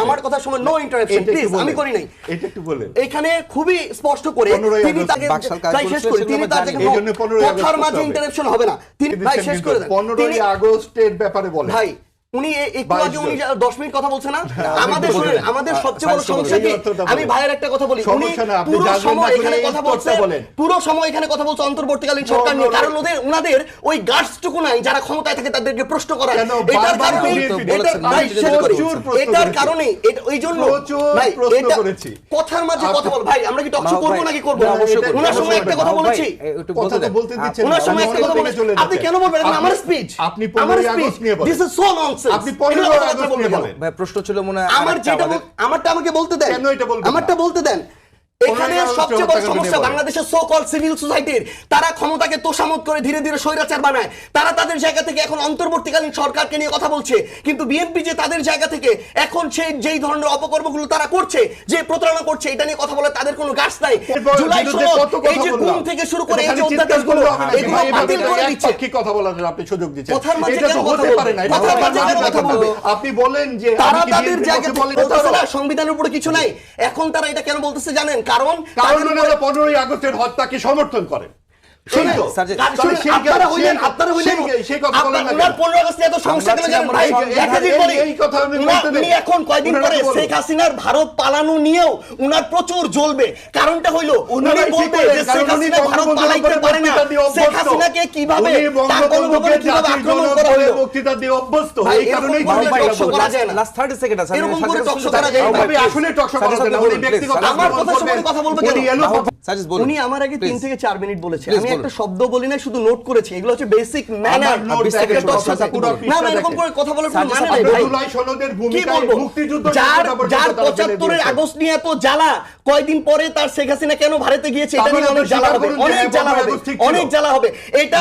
আমার কথা সময় নো ইন্টারাপশন প্লিজ, আমি করি নাই, এটা একটু বলেন। এখানে খুবই স্পষ্ট করে তিনি তাকে শেষ করে তিনি তার কথার মাঝে ইন্টারাপশন হবে না, তিনি ভাই শেষ করে দেন। 15ই আগস্টের ব্যাপারে বলেন ভাই, উনি একটু আগে উনি 10 মিনিট কথা বলছে না, আমাদের সবচেয়ে বড় সমস্যা কি, আমি ভাইয়ের একটা কথা বলি, উনি পুরো সময় এখানে কথা বলছেন, পুরো সময় এখানে কথা বলছে অন্তর্বর্তীকালীন সরকার নিয়ে, কারণ ওনাদের ওই গার্ডসটুকু নাই যারা ক্ষমতায় থাকে তাদেরকে প্রশ্ন করা, এটার কারণে এটার কারণে এই জন্য ভাই এটা কথার মাঝে কথা বল, ভাই আমরা কি টকশো করব নাকি করব না, ওনার সময় একটা কথা বলেছি, কথা তো বলতে দিচ্ছেন, ওনার সময় একটা কথা বলেছি, আপনি কেন বলবেন আমার স্পিচ, আপনি 15ই আগস্ট নিয়ে বলেন, দিস ইজ সো ননসেন্স, আপনি 15ই আগস্ট নিয়ে বলেন। ভাই প্রশ্ন ছিল মনে হয় আমার যেটা আমারটা আমাকে বলতে দেন, কেন এটা বলবেন, আমারটা বলতে দেন। এখানে সবচেয়ে বড় সমস্যা বাংলাদেশের সো কল সিভিল সোসাইটির, তারা ক্ষমতাকে তোষামত করে ধীরে ধীরে স্বৈরাচার বানায়, তারা তাদের জায়গা থেকে এখন অন্তর্বর্তীকালীন সরকারকে নিয়ে কথা বলছে, কিন্তু বিএনপি যে তাদের জায়গা থেকে এখন সেই যেই ধরনের অপকর্মগুলো তারা করছে, যে প্রতারণা করছে, এটা নিয়ে কথা বলে তাদের কোনো গাছ নাই। জুলাই 16 এই যে গুম থেকে শুরু করে এই যে অত্যাচারগুলো, এগুলো বাতিল করে দিচ্ছে, কি কথা বলার আপনি সুযোগ দিচ্ছেন, কথার মাঝে এটা তো হতে পারে না, কথার মাঝে কেন কথা বলবে, আপনি বলেন যে তারা তাদের জায়গা থেকে বলতেছে না সংবিধানের উপরে কিছু নাই, এখন তারা এটা কেন বলতেছে জানেন, কারণ 15ই আগস্টের হত্যাকে সমর্থন করেন। ভারত পালানো নিয়েও উনার প্রচুর জ্বলবে, কারণটা হইল উনি বলবে যে শেখ হাসিনা ভারত পালাইতে পারে না, শেখ হাসিনাকে কিভাবে আক্রমণ করা হলো, বক্তৃতা দিয়ে অভ্যস্ত, এই কারণেই করা যায় না। লাস্ট 30 সেকেন্ড আছে, এরকম করে টকশো করা যায় না, আসলে টকশো করা যায় না, উনি ব্যক্তিগত আমার কথা শুনে কথা বলবে কেন, সাজেস বলুন। উনি আমার আগে 3 থেকে 4 মিনিট বলেছে, আমি একটা শব্দ বলি না, শুধু নোট করেছি, এগুলো হচ্ছে বেসিক ম্যানার। না না, এরকম করে কথা বলার কোনো মানে নেই ভাই। জুলাই সনদের ভূমিকা মুক্তিযুদ্ধ, যার 75 আগস্ট নিয়ে এত জ্বালা, কয়দিন পরে তার শেখ হাসিনা কেন ভারতে গিয়েছে, এটা নিয়ে অনেক জ্বালা হবে, অনেক জ্বালা হবে, অনেক জ্বালা হবে, এটা